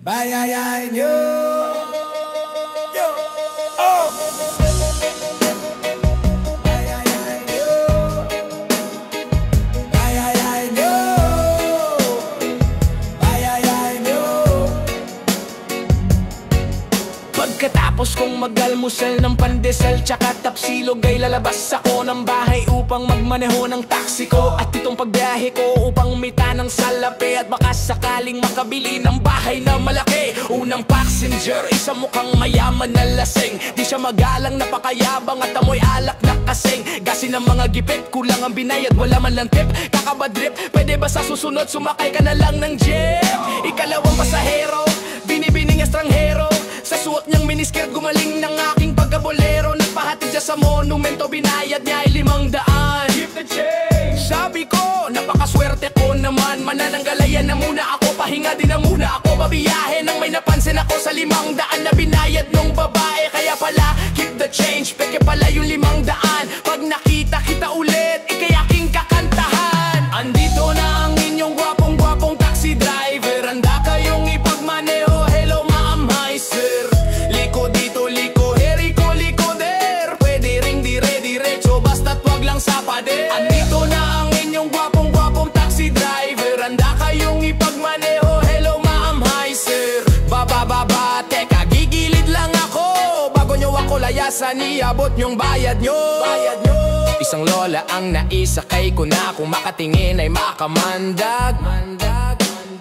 Bayayain nyo. Oh! Bayayain nyo. Bayayain nyo. Bayayain nyo. Pagkatapos kong mag-almusal ng pandesal tsaka tapsilog ay lalabas ako ng bahay upang magmaneho ng taxi ko. At itong pagbiyahe ko upang umita ng salapi at baka sakaling makabili ng bahay na malaki. Unang passenger, isang mukhang mayaman na lasing. Di siya magalang, napakayabang at amoy alak na kasing. Gasin ng mga gipit, kulang ang binayad, wala man lang tip. Kakabadrip, pwede ba sa susunod sumakay ka na lang ng jeep? Ikalawang pasahero, binibining estranghero. Sa suot niyang miniskirt, gumaling ng aking pagkabolero. Nagpahatid siya sa monumento, binayad niya ay 500. Keep the change. Sabi ko, napakaswerte ko naman. Manananggalayan na muna ako, pahinga din na muna ako. Babiyahe nang may napansin ako sa 500 na binayad nung babae. Kaya pala, keep the change, peke pala yung 500. Pag nakita kita ulit, ikay aking kakantahan. Andito na ang inyong gwapong-gwapong taxi driver. Handa kayong ipagmaneho, hello ma'am, hi sir. Liko dito, liko, heriko, liko der. Pwede ring dire-diretso, basta't wag lang sa pader. Andito na ang inyong gwapong-gwapong taxi driver. Handa kayong ipagmaneho, hello ma'am, hi sir. Baba, teka, gigilid lang ako. Bago nyo ako layasan, iabot nyong bayad nyo. Isang lola ang naisakay ko na, kung makatingin ay makamandag.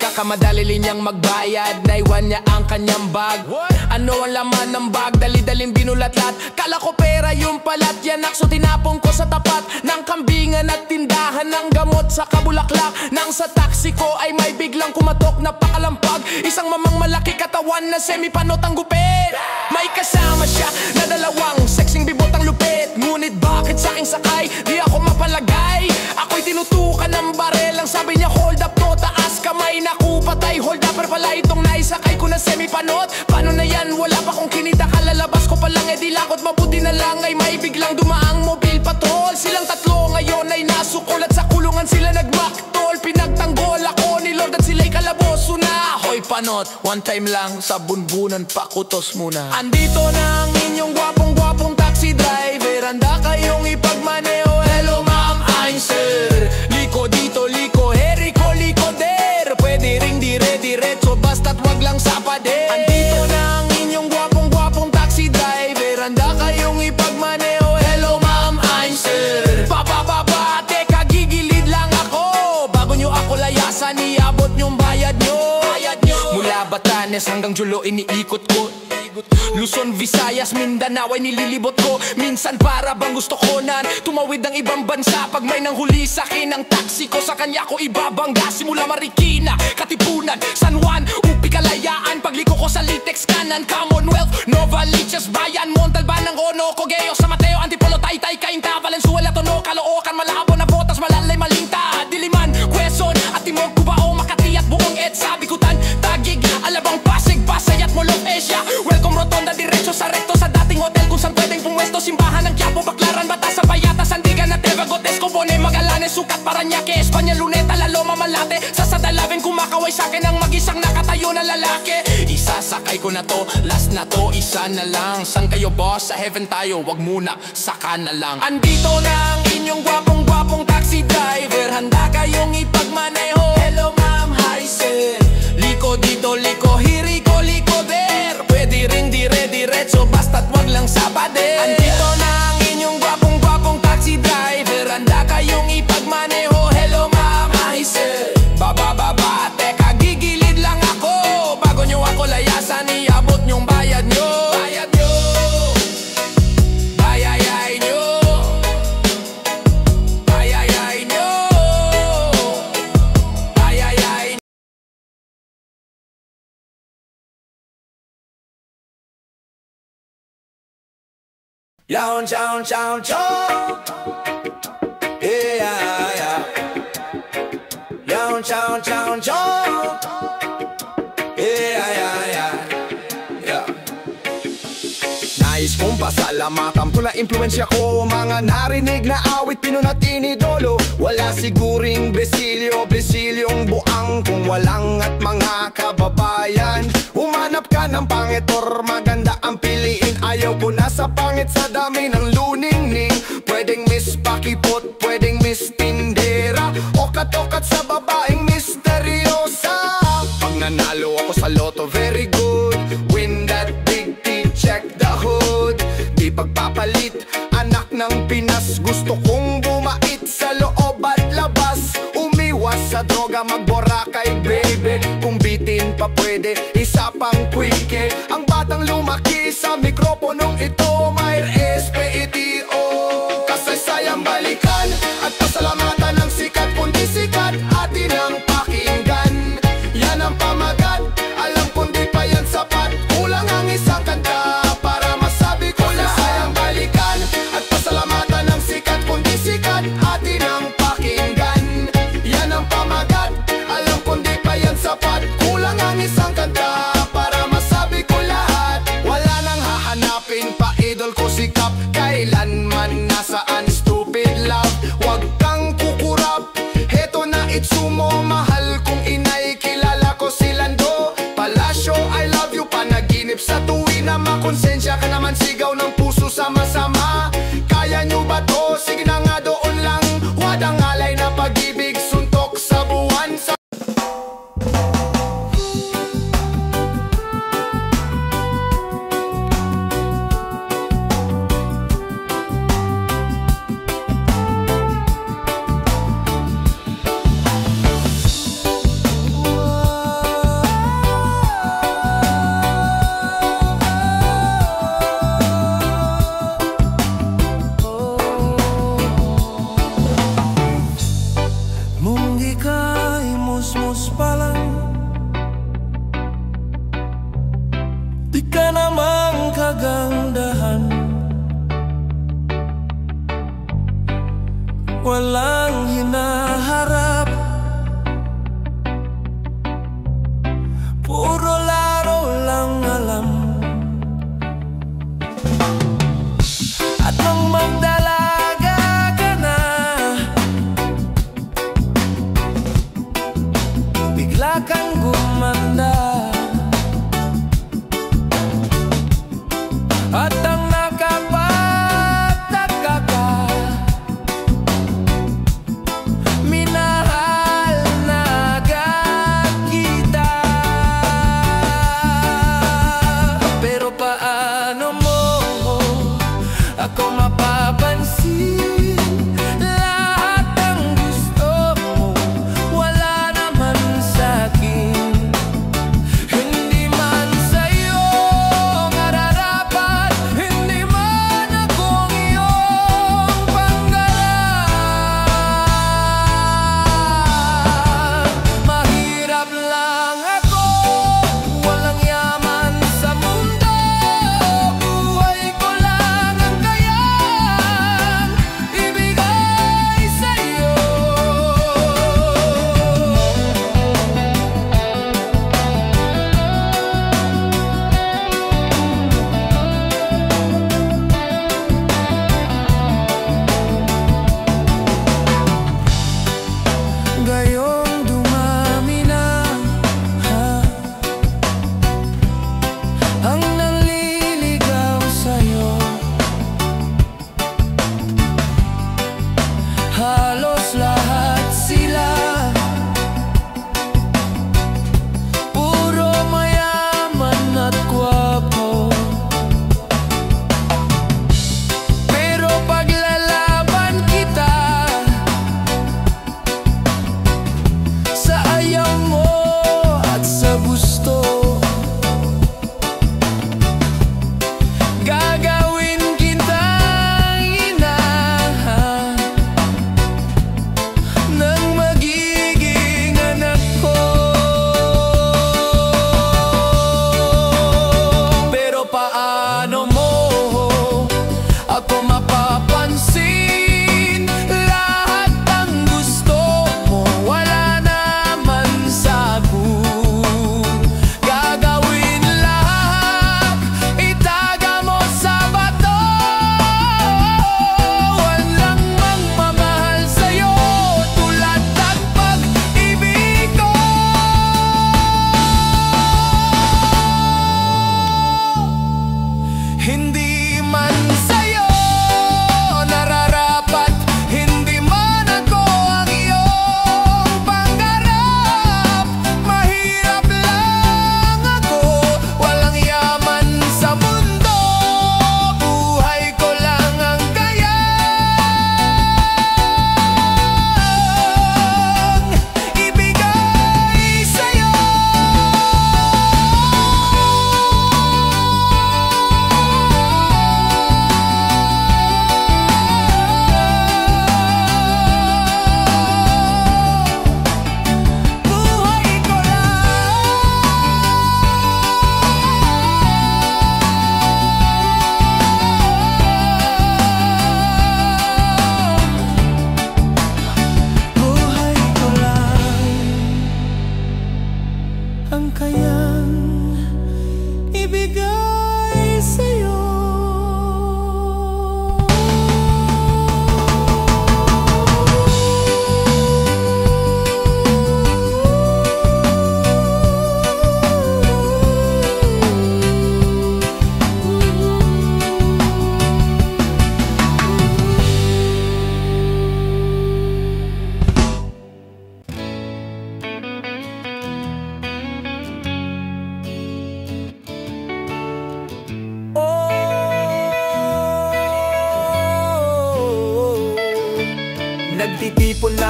Kakamadali linyang magbayad, naiwan niya ang kanyang bag. Ano ang laman ng bag? Dali-daling binulat-lat. Kala ko pera yung palat, yanak, so tinapong ko sa tapat ng kambingan at tindahan ng gamot sa Kabulaklak. Nang sa taxi ko ay may biglang kumatok na pakalampag. Isang mamang malaki katawan na semipanot ang gupit. May kasama siya na dalawang sexing bibot ang lupit. Ngunit bakit sa aking sakay di ako mapalagay? Ako'y tinutukan ng barel, ang sabi niya hold up to, taas kamay. Naku, patay, hold up, pala itong naisakay ko na semipanot. Paano na yan? Wala pa kong kinita, kalalabas ko pa lang, di lakot. Mabuti na lang ay may biglang dumaang mobile patrol. Silang tatlo ngayon ay nasukol at sa kulungan sila nagmaktol. Pinagtanggol ako ni Lord at sila'y kalaboso na. Hoy panot, one time lang sa bunbunan, pakutos muna. Andito na ang inyong gwapong-gwapong taxi driver. Handa kayong ipagmaneho, hello ma'am, I'm sir. Liko dito, liko, heriko, liko der. Pwede ring dire-diretso, basta't wag lang sa pader. Andito na ang inyong gwapong-gwapong taxi driver. Handa kayong ipagmaneho, hello ma'am, I'm sir. Baba, teka, gigilid lang ako. Bago nyo ako layasan, iabot nyong bayad nyo. Mula Batanes hanggang Jolo, iniikot ko. Luzon, Visayas, Mindanao ay nililibot ko. Minsan para bang gusto ko nan tumawid ng ibang bansa. Pag may nanghuli sa'kin ang taxi ko, sa kanya ko ibabangga. Simula Marikina, Katipunan, San Juan, Upi, Kalayaan. Pagliko ko sa Litex, kanan, Commonwealth, Novaliches, Bayan, Montalban, Ono, Cogeo, San Mateo, Antipolo, Taytay, Cainta, Valenzuela, Tono, Caloocan, Malabo, Navotas, Malalay, Malinta, Diliman, Quezon, at Timog, Cubao, Makati at buong EDSA, Bikutan, Taguig, Alabang, Pasig, Pasay at Molong Asia. Welcome Rotonda, diretso sa rekto sa dating hotel kung saan pwedeng pumwesto. Simbahan ng Quiapo, Baclaran, Batasan, Payata, Sandigan at Tevagotes, Cobone, Magallanes, Sucat, Parañaque, Espanya, Luneta, Laloma, Malate. Sa Sadalawin kumakaway sa'kin ang mag-isang nakatayo na lalaki. Isasakay ko na to, last na to, isa na lang. San kayo boss? Sa heaven tayo, wag muna, saka na lang. Andito na ang inyong gwapong-gwapong taxi driver. Handa kayong ipagmaneho, hello ma'am, hi sir. Liko dito, liko, hiriko, liko der. Pwede ring dire-diretso, basta't wag lang sa pader. Andito na ang inyong gwapong-gwapong taxi driver. Handa kayong ipagmaneho, hello ma'am, hi sir. Baba, teka, gigilid lang ako. Bago nyo ako layasan, iabot nyong bayad nyo. Bayayay nyo. Bayayay nyo. Bayayay nyo. Yawn, chow, chow, chow. Yeah. Yawn, chow, chow, chow. Yeah. Nais kong pasalamatan, pula impluensya ko. Mga narinig na awit, pinunat inidolo. Wala siguring Besilyong buang kung walang at mga kababayan. man ang pangit or maganda ang piliin. Ayaw ko na sa pangit sa dami ng luningning. Pwedeng Miss Pakipot, pwedeng Miss Tindera, o katokat sa babaeng misteryosa. Pag nanalo ako sa loto, very good. Win that big T, check the hood. Di pagpapalit, anak ng Pinas. Gusto kong bumait sa loob at labas. Umiwas sa droga, mag-Boracay baby. Kung bitin pa pwede, isa pang quickie. Ang batang lumaki sa mikroponong ito, may SPETO. Kasaysayang balikan at pasalamatan ng sikat. Kundi sikat, atin ang pakinggan. Yan ang pamagat, alam kundi pa yan sapat. Kulang ang isang kanta para masabi ko na sayang balikan at pasalamatan ng sikat. Kundi sikat, atin ang pakinggan. Yan ang pamagat, alam kundi pa yan sapat. Kulang ang isang kanta para masabi ko lahat. Wala nang hahanapin pa, idol ko sikap. Kailanman nasaan stupid love. Wag kang kukurap, heto na itsumo. Mahal kong inay, kilala ko si Lando Palacio, I love you. Panaginip sa tuwi na makonsensya ka naman. Sigaw ng puso sama-sama. Kaya nyo ba to? Sige na nga doon lang. Wadang alay na pag-ibig, suntok sa buwan sa Munggi kay musmus pa lang, di ka namang kagandahan. Walang hinaharap, puro laro lang alam. At nang magdalaga ka na, bigla kang gumanda. At ang nakapagtaka ka, minahal na agad kita. Pero paano mo ako mapapansin? Lahat ng gusto mo wala naman sa'kin. Hindi man sa'yo nararapat, hindi man akong iyong panggalak. Mahirap lang ako, walang yaman sa mundo. Buhay ko lang ang kaya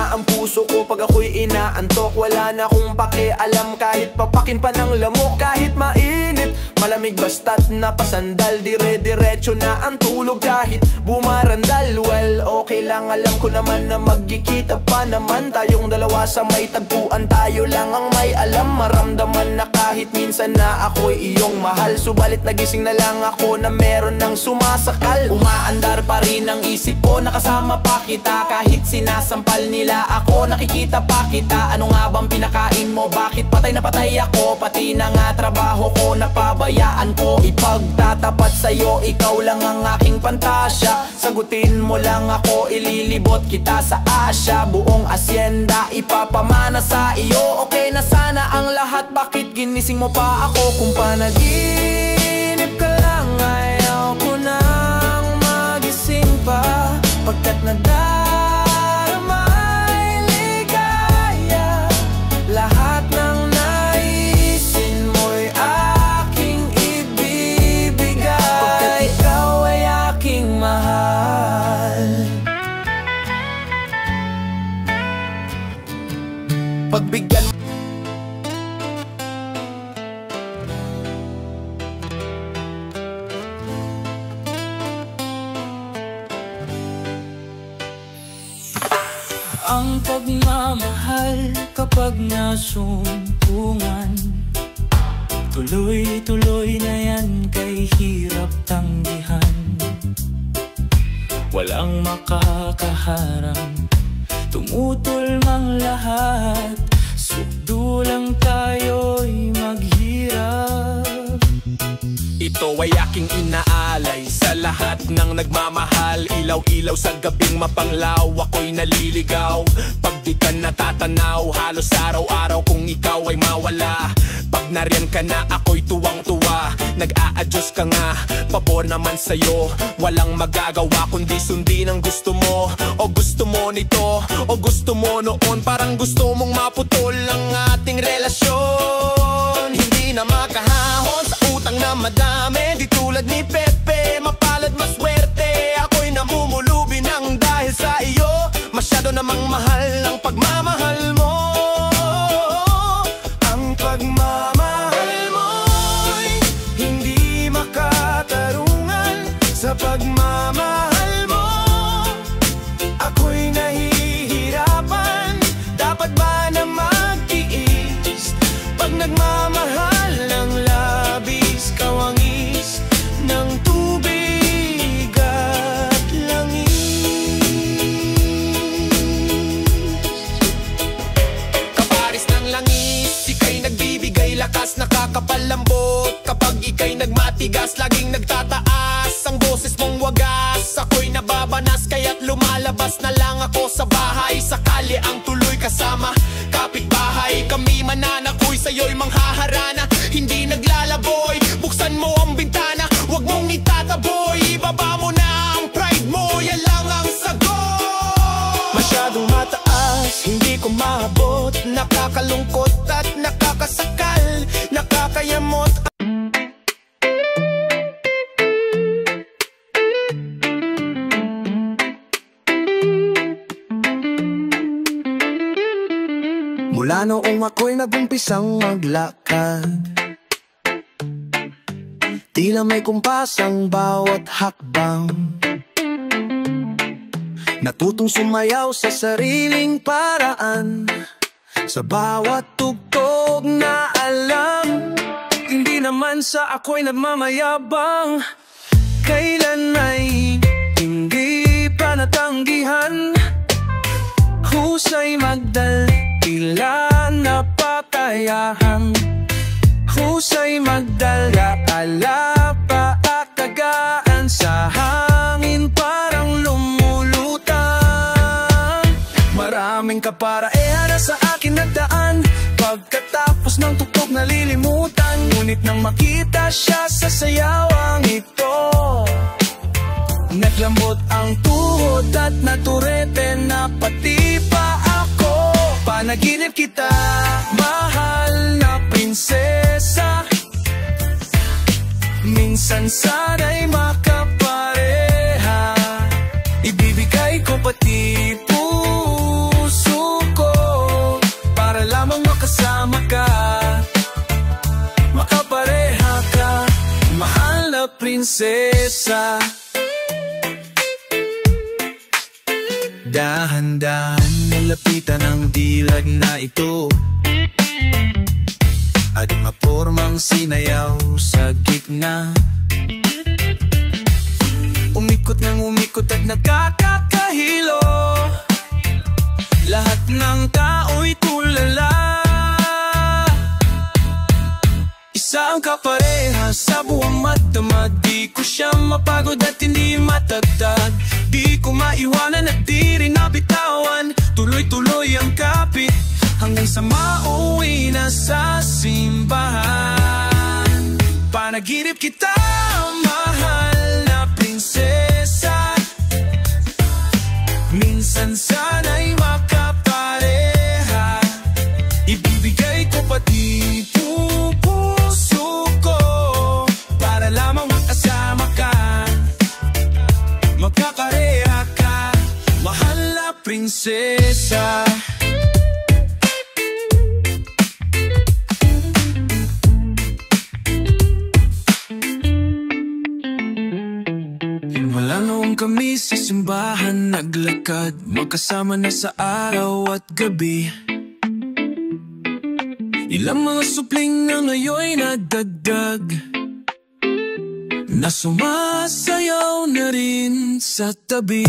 na ang puso ko pag ako'y inaantok. Wala na akong pakialam kahit papakin pa ng lamok. Kahit mainit, malamig basta't napasandal. Dire-diretso na ang tulog kahit bumarandal. Well, okay lang, alam ko naman na magkikita pa naman tayong dalawa sa may tagpuan. Tayo lang ang may alam, maramdaman na kahit minsan na ako'y iyong mahal. Subalit nagising na lang ako na meron ng sumasakal. Umaandar pa rin ang isip ko, nakasama pa kita. Kahit sinasampal nila ako, nakikita pa kita. Ano nga bang pinakain mo? Bakit patay na patay ako? Pati na nga trabaho ko, napabayaan ko. Ipagtatapat sa'yo, ikaw lang ang aking pantasya. Sagutin mo lang ako, ililibot kita sa Asya. Buong asyenda, ipapamana sa iyo. Okay na sana ang lahat, bakit ginising mo pa ako? Kung panaginip ka lang, ayaw ko nang magising pa. Pagkat nadarama ay ligaya. Lahat ng naisin mo'y aking ibibigay. Pagkat ikaw ay aking mahal. Pagbigyan Ang pagmamahal kapag nasumpungan, tuloy-tuloy na yan, kay hirap tanggihan. Walang makakaharang, tumutol mang lahat. Sukdo lang tayo'y maghirap. Ito ay aking inaalay sa lahat ng nagmamahal. Ilaw-ilaw sa gabing mapanglaw, ako'y naliligaw. Pag di ka natatanaw, halos araw-araw kung ikaw ay mawala. Pag nariyan ka na, ako'y tuwang-tuwa. Nag-a-adjust ka nga, pabor naman sa'yo. Walang magagawa kundi sundin ang gusto mo. O gusto mo nito, o gusto mo noon. Parang gusto mong maputol ang ating relasyon. Hindi na makahahon sa utang na madami. Di tulad ni Pepe, mapalad maswerte. Ako'y namumulubi ng dahil sa iyo. Masyado namang mahal ang pagmamahal mo. Ang pagmamahal mo'y hindi makatarungan. Sa pagmamahal mo, ako'y nahihirapan. Dapat ba na magtiis? Pag nagmamahal ng labis, kawangis ng tubig at langis. Kaparis ng langis, ika'y nagbibigay lakas, nakakapalambot. Kapag ika'y nagmatigas, laging nagtataas ang boses mong wagas. Ako'y nababanas, kaya't lumalabas na lang ako sa bahay. Sakali ang tuloy kasama kapitbahay. Kami mananakoy, sa'yo'y manghaharana. Hindi naglalaboy, buksan mo ang bintana. Huwag mong itataboy, ibaba mo na ang pride mo. Yan lang ang sagot. Masyadong mataas, hindi ko maabot. Nakakalungkot at nakakasakal, nakakayamot. Mula noong ako'y nag-umpisang maglakad, tila may kumpas ang bawat hakbang. Natutong sumayaw sa sariling paraan, sa bawat tugtog na alam. Hindi naman sa ako'y nagmamayabang, kailan ay hindi pa natanggihan. Husay magdal, tila napatayahan. Husay magdala, alapa at tagaan. Sa hangin parang lumulutang. Maraming kaparaehan na sa akin nagdaan. Pagkatapos ng tugtog nalilimutan. Ngunit nang makita siya sa sayawang ito, naglambot ang tuhod at naturete na pati pa ako. Panaginip kita, mahal na prinsesa. Minsan sana'y makapareha. Ibibigay ko pati puso prinsesa. Dahan-dahan nalapitan ang dilag na ito at mapormang sinayaw sa gitna. Umikot ng umikot at nakakakahilo, lahat ng tao'y tulala. Isa ang kapareha sa buwang matama, di ko siya mapagod at hindi matatag. Di ko maiwanan at di rin nabitawan, tuloy-tuloy ang kapit hanggang sa mauwi na sa simbahan. Panaginip kita, mahal na prinsesa, minsan sana'y makapareha. Ibibigay ko pati puso ko para lamang makasama ka, magkakareha ka, mahal na prinsesa. Wala noong kami sa simbahan naglakad, magkasama na sa araw at gabi. Ilang mga supling na ngayon'y nagdagdag, na sumasayaw na rin sa tabi.